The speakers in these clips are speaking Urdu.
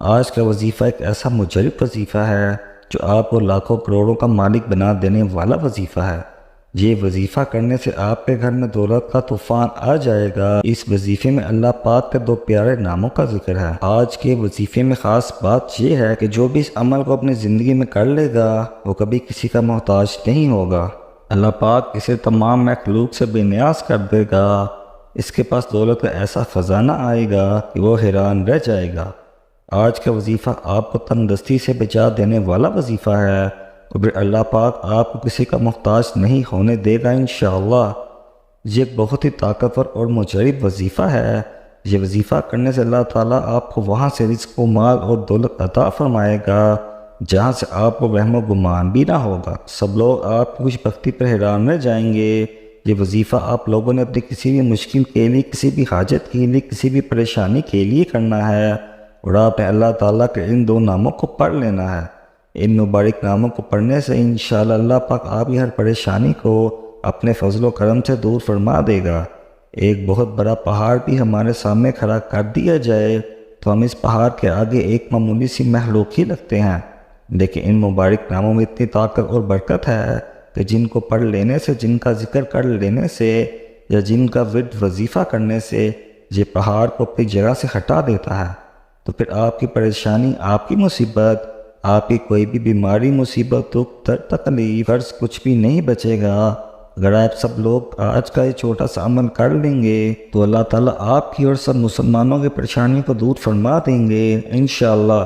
آج کا وظیفہ ایک ایسا مجرب وظیفہ ہے جو آپ کو لاکھوں کروڑوں کا مالک بنا دینے والا وظیفہ ہے۔ یہ وظیفہ کرنے سے آپ کے گھر میں دولت کا طوفان آ جائے گا۔ اس وظیفے میں اللہ پاک کے دو پیارے ناموں کا ذکر ہے۔ آج کے وظیفے میں خاص بات یہ ہے کہ جو بھی اس عمل کو اپنی زندگی میں کر لے گا وہ کبھی کسی کا محتاج نہیں ہوگا۔ اللہ پاک اسے تمام مخلوق سے بے نیاز کر دے گا۔ اس کے پاس دولت کا ایسا خزانہ آئے گا کہ وہ حیران رہ جائے گا۔ آج کا وظیفہ آپ کو تندرستی سے بچا دینے والا وظیفہ ہے، تو پھر اللہ پاک آپ کو کسی کا محتاج نہیں ہونے دے گا انشاءاللہ۔ یہ ایک بہت ہی طاقتور اور مجرب وظیفہ ہے۔ یہ وظیفہ کرنے سے اللہ تعالیٰ آپ کو وہاں سے رزق و مال اور دولت عطا فرمائے گا جہاں سے آپ کو وہم و گمان بھی نہ ہوگا۔ سب لوگ آپ کی خوش بختی پر حیران رہ جائیں گے۔ یہ وظیفہ آپ لوگوں نے اپنی کسی بھی مشکل کے لیے، کسی بھی حاجت کے لیے، کسی بھی پریشانی کے لیے کرنا ہے، اور آپ نے اللہ تعالیٰ کے ان دو ناموں کو پڑھ لینا ہے۔ ان مبارک ناموں کو پڑھنے سے انشاءاللہ اللہ پاک آپ کی ہر پریشانی کو اپنے فضل و کرم سے دور فرما دے گا۔ ایک بہت بڑا پہاڑ بھی ہمارے سامنے کھڑا کر دیا جائے تو ہم اس پہاڑ کے آگے ایک معمولی سی مخلوق ہی لگتے ہیں، لیکن ان مبارک ناموں میں اتنی طاقت اور برکت ہے کہ جن کو پڑھ لینے سے، جن کا ذکر کر لینے سے، یا جن کا ورد وظیفہ کرنے سے یہ پہاڑ کو اپنی جگہ سے ہٹا دیتا ہے۔ تو پھر آپ کی پریشانی، آپ کی مصیبت، آپ کی کوئی بھی بیماری، مصیبت، دکھ، درد، تکلیف، قرض کچھ بھی نہیں بچے گا۔ اگر آپ سب لوگ آج کا یہ چھوٹا سا عمل کر لیں گے تو اللہ تعالیٰ آپ کی اور سب مسلمانوں کی پریشانیوں کو دور فرما دیں گے انشاءاللہ،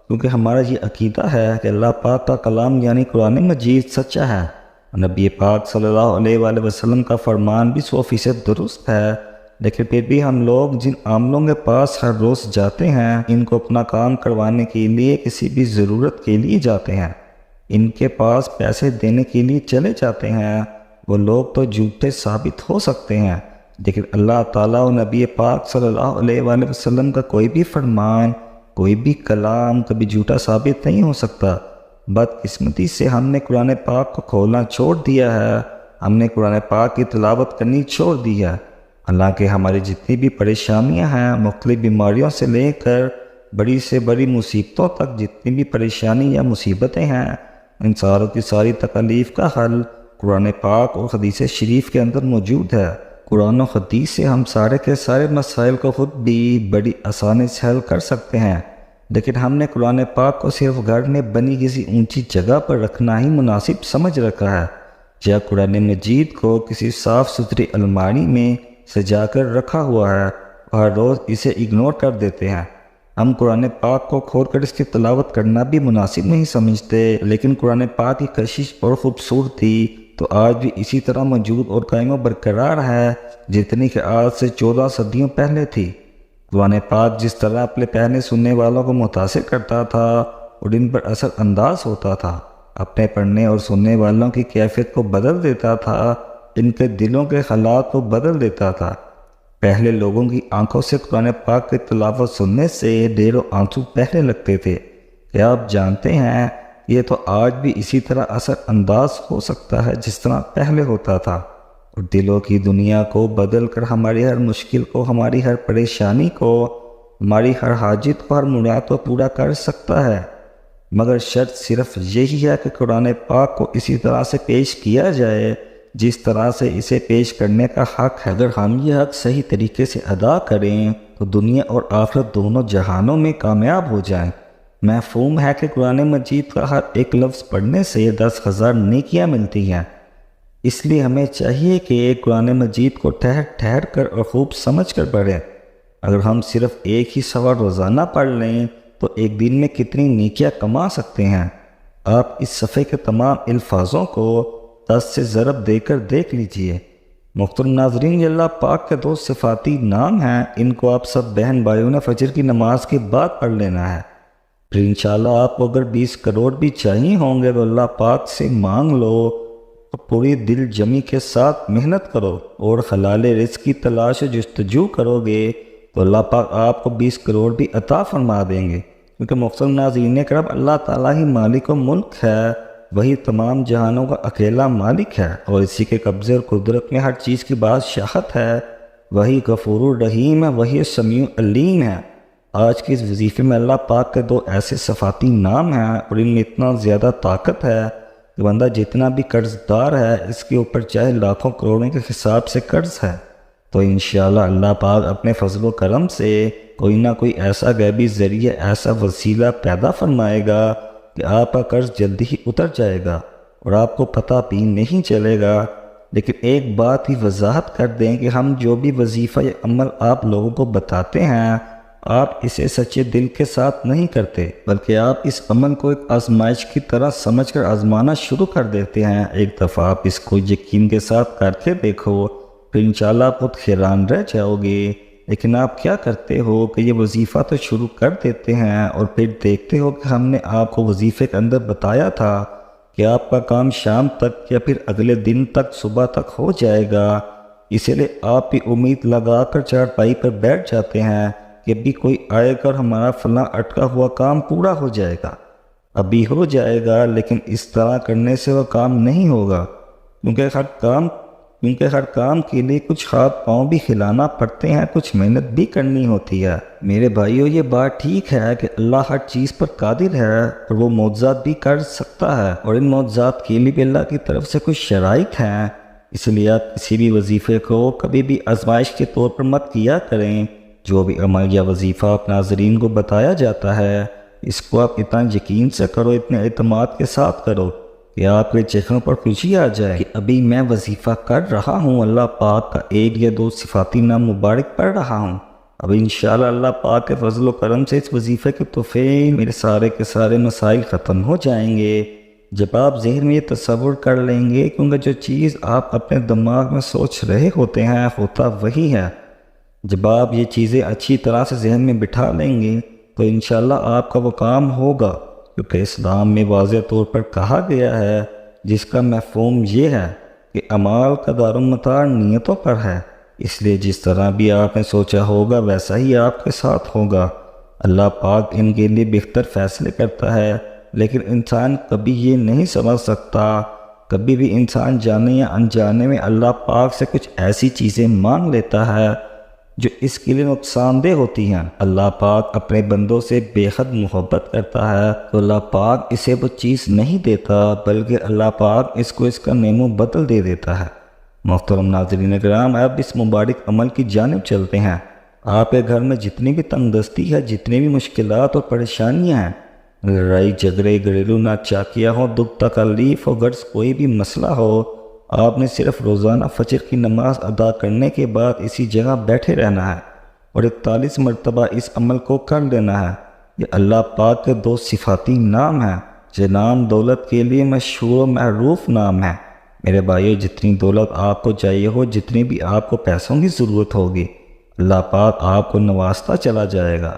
کیونکہ ہمارا یہ عقیدہ ہے کہ اللہ پاک کا کلام یعنی قرآن مجید سچا ہے۔ نبی پاک صلی اللہ علیہ وآلہ وسلم کا فرمان بھی 100% درست ہے، لیکن پھر بھی ہم لوگ جن عاملوں کے پاس ہر روز جاتے ہیں، ان کو اپنا کام کروانے کے لیے، کسی بھی ضرورت کے لیے جاتے ہیں، ان کے پاس پیسے دینے کے لیے چلے جاتے ہیں، وہ لوگ تو جھوٹے ثابت ہو سکتے ہیں، لیکن اللہ تعالیٰ اور نبی پاک صلی اللہ علیہ وآلہ وسلم کا کوئی بھی فرمان، کوئی بھی کلام کبھی جھوٹا ثابت نہیں ہو سکتا۔ بدقسمتی سے ہم نے قرآن پاک کو کھولنا چھوڑ دیا ہے، ہم نے قرآن پاک کی تلاوت کرنی چھوڑ دی ہے۔ حالانکہ ہماری جتنی بھی پریشانیاں ہیں، مختلف بیماریوں سے لے کر بڑی سے بڑی مصیبتوں تک جتنی بھی پریشانی یا مصیبتیں ہیں، ان ساروں کی ساری تکالیف کا حل قرآن پاک اور حدیث شریف کے اندر موجود ہے۔ قرآن و حدیث سے ہم سارے کے سارے مسائل کو خود بھی بڑی آسانی سے حل کر سکتے ہیں، لیکن ہم نے قرآن پاک کو صرف گھر میں بنی کسی اونچی جگہ پر رکھنا ہی مناسب سمجھ رکھا ہے، یا قرآن مجید کو کسی صاف ستھری الماری میں سجا کر رکھا ہوا ہے، ہر روز اسے اگنور کر دیتے ہیں۔ ہم قرآن پاک کو کھول کر اس کی تلاوت کرنا بھی مناسب نہیں سمجھتے، لیکن قرآن پاک کی کشش اور خوبصورتی تو آج بھی اسی طرح موجود اور قائم و برقرار ہے جتنی کہ آج سے 14 صدیوں پہلے تھی۔ قرآن پاک جس طرح اپنے پہلے سننے والوں کو متاثر کرتا تھا اور ان پر اثر انداز ہوتا تھا، اپنے پڑھنے اور سننے والوں کی کیفیت کو بدل دیتا تھا، ان کے دلوں کے حالات کو بدل دیتا تھا۔ پہلے لوگوں کی آنکھوں سے قرآن پاک کی تلاوت سننے سے ڈیروں آنسو بہنے لگتے تھے۔ کیا آپ جانتے ہیں یہ تو آج بھی اسی طرح اثر انداز ہو سکتا ہے جس طرح پہلے ہوتا تھا، اور دلوں کی دنیا کو بدل کر ہماری ہر مشکل کو، ہماری ہر پریشانی کو، ہماری ہر حاجت کو، ہر مراد کو پورا کر سکتا ہے۔ مگر شرط صرف یہی ہے کہ قرآن پاک کو اسی طرح سے پیش کیا جائے جس طرح سے اسے پیش کرنے کا حق ہے۔ اگر ہم یہ حق صحیح طریقے سے ادا کریں تو دنیا اور آخرت دونوں جہانوں میں کامیاب ہو جائیں۔ مفہوم ہے کہ قرآن مجید کا ہر ایک لفظ پڑھنے سے 10,000 نیکیاں ملتی ہیں، اس لیے ہمیں چاہیے کہ قرآن مجید کو ٹھہر ٹھہر کر اور خوب سمجھ کر پڑھیں۔ اگر ہم صرف ایک ہی سورہ روزانہ پڑھ لیں تو ایک دن میں کتنی نیکیاں کما سکتے ہیں۔ آپ اس صفحے کے تمام الفاظوں کو 10 سے ضرب دے کر دیکھ لیجئے۔ محترم ناظرین، یہ اللہ پاک کے دو صفاتی نام ہیں، ان کو آپ سب بہن بھائیوں نے فجر کی نماز کے بعد پڑھ لینا ہے۔ پھر انشاءاللہ آپ کو اگر 20 کروڑ بھی چاہیے ہوں گے تو اللہ پاک سے مانگ لو، پوری دل جمی کے ساتھ محنت کرو اور حلال رزق کی تلاش و جستجو کرو گے تو اللہ پاک آپ کو 20 کروڑ بھی عطا فرما دیں گے، کیونکہ محترم ناظرین کرام، اللہ تعالیٰ ہی مالک و ملک ہے، وہی تمام جہانوں کا اکیلا مالک ہے، اور اسی کے قبضے اور قدرت میں ہر چیز کی بادشاہت ہے، وہی غفور الرحیم ہے، وہی سمیع علیم ہے۔ آج کے اس وظیفے میں اللہ پاک کے 2 ایسے صفاتی نام ہیں اور ان میں اتنا زیادہ طاقت ہے کہ بندہ جتنا بھی قرض دار ہے اس کے اوپر چاہے لاکھوں کروڑوں کے حساب سے قرض ہے تو انشاءاللہ اللہ پاک اپنے فضل و کرم سے کوئی نہ کوئی ایسا غیبی ذریعہ، ایسا وسیلہ پیدا فرمائے گا کہ آپ کا قرض جلدی ہی اتر جائے گا اور آپ کو پتہ بھی نہیں چلے گا۔ لیکن ایک بات ہی وضاحت کر دیں کہ ہم جو بھی وظیفہ یا عمل آپ لوگوں کو بتاتے ہیں، آپ اسے سچے دل کے ساتھ نہیں کرتے، بلکہ آپ اس عمل کو ایک آزمائش کی طرح سمجھ کر آزمانا شروع کر دیتے ہیں۔ ایک دفعہ آپ اس کو یقین کے ساتھ کر کے دیکھو، پھر انشاءاللہ آپ خود حیران رہ جاؤ گے۔ لیکن آپ کیا کرتے ہو کہ یہ وظیفہ تو شروع کر دیتے ہیں اور پھر دیکھتے ہو کہ ہم نے آپ کو وظیفے کے اندر بتایا تھا کہ آپ کا کام شام تک یا پھر اگلے دن تک صبح تک ہو جائے گا، اسی لیے آپ بھی امید لگا کر چارپائی پر بیٹھ جاتے ہیں کہ ابھی کوئی آئے گا اور ہمارا فلاں اٹکا ہوا کام پورا ہو جائے گا، ابھی ہو جائے گا۔ لیکن اس طرح کرنے سے وہ کام نہیں ہوگا، کیونکہ ہر کام کے لیے کچھ ہاتھ پاؤں بھی ہلانا پڑتے ہیں، کچھ محنت بھی کرنی ہوتی ہے۔ میرے بھائیو، یہ بات ٹھیک ہے کہ اللہ ہر چیز پر قادر ہے اور وہ معجزات بھی کر سکتا ہے، اور ان معجزات کے لیے بھی اللہ کی طرف سے کچھ شرائط ہیں۔ اس لیے آپ کسی بھی وظیفے کو کبھی بھی آزمائش کے طور پر مت کیا کریں۔ جو بھی عمل یا وظیفہ آپ ناظرین کو بتایا جاتا ہے، اس کو آپ اتنا یقین سے کرو، اتنے اعتماد کے ساتھ کرو کہ آپ کے چہروں پر خوشی آ جائے کہ ابھی میں وظیفہ کر رہا ہوں، اللہ پاک کا 1 یا 2 صفاتی نام مبارک پڑھ رہا ہوں، اب انشاءاللہ اللہ پاک کے فضل و کرم سے اس وظیفے کے توفیق میرے سارے کے سارے مسائل ختم ہو جائیں گے۔ جب آپ ذہن میں یہ تصور کر لیں گے، کیونکہ جو چیز آپ اپنے دماغ میں سوچ رہے ہوتے ہیں ہوتا وہی ہے، جب آپ یہ چیزیں اچھی طرح سے ذہن میں بٹھا لیں گے تو انشاءاللہ آپ کا وہ کام ہوگا، کیونکہ اسلام میں واضح طور پر کہا گیا ہے، جس کا مفہوم یہ ہے کہ اعمال کا دارالمدار نیتوں پر ہے، اس لیے جس طرح بھی آپ نے سوچا ہوگا ویسا ہی آپ کے ساتھ ہوگا۔ اللہ پاک ان کے لیے بہتر فیصلے کرتا ہے، لیکن انسان کبھی یہ نہیں سمجھ سکتا۔ کبھی بھی انسان جانے یا انجانے میں اللہ پاک سے کچھ ایسی چیزیں مانگ لیتا ہے جو اس کے لیے نقصان دہ ہوتی ہیں۔ اللہ پاک اپنے بندوں سے بے حد محبت کرتا ہے تو اللہ پاک اسے وہ چیز نہیں دیتا، بلکہ اللہ پاک اس کو اس کا نعم و بدل دے دیتا ہے۔ محترم ناظرین کرام، اب اس مبارک عمل کی جانب چلتے ہیں۔ آپ کے گھر میں جتنی بھی تنگ دستی ہے، جتنی بھی مشکلات اور پریشانیاں ہیں، لڑائی جھگڑے، گھریلو ناچاکیاں ہوں، دکھ تکلیف ہو، غرض کوئی بھی مسئلہ ہو، آپ نے صرف روزانہ فجر کی نماز ادا کرنے کے بعد اسی جگہ بیٹھے رہنا ہے اور 41 مرتبہ اس عمل کو کر لینا ہے۔ یہ اللہ پاک کے 2 صفاتی نام ہیں، جو نام دولت کے لیے مشہور و معروف نام ہے۔ میرے بھائیو، جتنی دولت آپ کو چاہیے ہو، جتنی بھی آپ کو پیسوں کی ضرورت ہوگی، اللہ پاک آپ کو نوازتا چلا جائے گا۔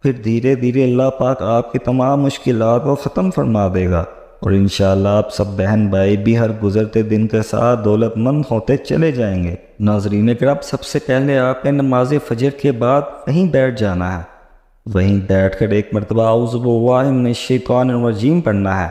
پھر دھیرے دھیرے اللہ پاک آپ کی تمام مشکلات کو ختم فرما دے گا، اور انشاءاللہ آپ سب بہن بھائی بھی ہر گزرتے دن کے ساتھ دولت مند ہوتے چلے جائیں گے۔ ناظرین کرام، سب سے پہلے آپ نے نماز فجر کے بعد وہیں بیٹھ جانا ہے، وہیں بیٹھ کر 1 مرتبہ اعوذ باللہ من الشیطان الرجیم پڑھنا ہے،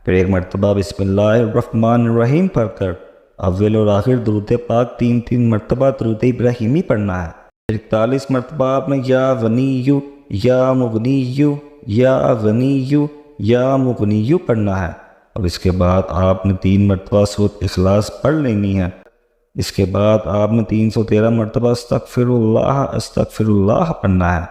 پھر 1 مرتبہ بسم اللہ الرحمن الرحیم پڑھ کر اول اور آخر درود پاک 3 مرتبہ درود ابراہیمی پڑھنا ہے۔ پھر 41 مرتبہ آپ نے یا غنیو یا مغنیو یا غنیو یا مغنیو پڑھنا ہے، اور اس کے بعد آپ نے 3 مرتبہ سورۃ اخلاص پڑھ لینی ہے۔ اس کے بعد آپ نے 313 مرتبہ استغفر اللہ پڑھنا ہے،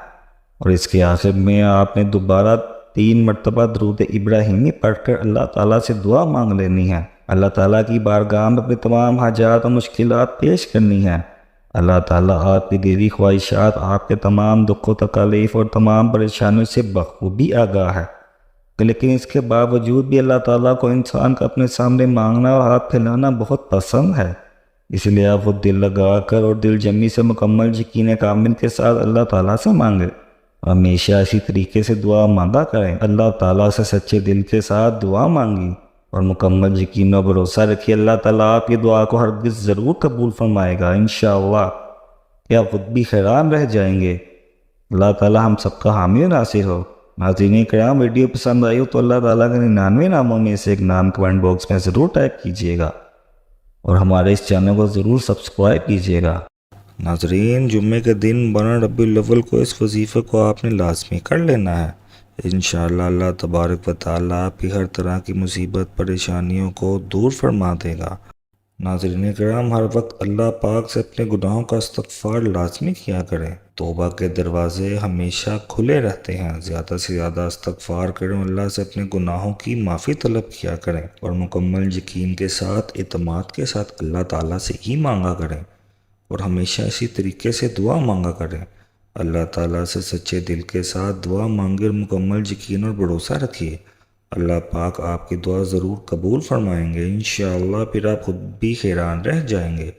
اور اس کے آخر میں آپ نے دوبارہ 3 مرتبہ درود ابراہیمی پڑھ کر اللہ تعالیٰ سے دعا مانگ لینی ہے۔ اللہ تعالیٰ کی بارگاہ میں اپنے تمام حاجات اور مشکلات پیش کرنی ہیں۔ اللہ تعالیٰ آپ کی دلی خواہشات، آپ کے تمام دکھ و تکلیف اور تمام پریشانیوں سے بخوبی آگاہ ہے، لیکن اس کے باوجود بھی اللہ تعالیٰ کو انسان کا اپنے سامنے مانگنا اور ہاتھ پھیلانا بہت پسند ہے، اس لیے آپ وہ دل لگا کر اور دل جمی سے مکمل یقین کامل کے ساتھ اللہ تعالیٰ سے مانگے۔ ہمیشہ اسی طریقے سے دعا مانگا کریں، اللہ تعالیٰ سے سچے دل کے ساتھ دعا مانگی اور مکمل یقین و بھروسہ رکھیے، اللہ تعالیٰ آپ کی دعا کو ہرگز ضرور قبول فرمائے گا انشاءاللہ، یا خود بھی حیران رہ جائیں گے۔ اللہ تعالیٰ ہم سب کا حامی و ناصر ہو۔ ناظرین کرام، ویڈیو پسند آئی ہو تو اللہ تعالیٰ کے 99 ناموں میں سے ایک نام کمنٹ باکس میں ضرور ٹائپ کیجئے گا، اور ہمارے اس چینل کو ضرور سبسکرائب کیجئے گا۔ ناظرین، جمعے کے دن 12 ربیع الاول کو اس وظیفے کو آپ نے لازمی کر لینا ہے۔ انشاءاللہ اللہ تبارک و تعالیٰ آپ کی ہر طرح کی مصیبت پریشانیوں کو دور فرما دے گا۔ ناظرین کرام، ہر وقت اللہ پاک سے اپنے گناہوں کا استغفار لازمی کیا کریں۔ توبہ کے دروازے ہمیشہ کھلے رہتے ہیں۔ زیادہ سے زیادہ استغفار کریں، اللہ سے اپنے گناہوں کی معافی طلب کیا کریں اور مکمل یقین کے ساتھ، اعتماد کے ساتھ اللہ تعالیٰ سے ہی مانگا کریں اور ہمیشہ اسی طریقے سے دعا مانگا کریں۔ اللہ تعالیٰ سے سچے دل کے ساتھ دعا مانگے اور مکمل یقین اور بھروسہ رکھیے، اللہ پاک آپ کی دعا ضرور قبول فرمائیں گے۔ انشاءاللہ پھر آپ خود بھی حیران رہ جائیں گے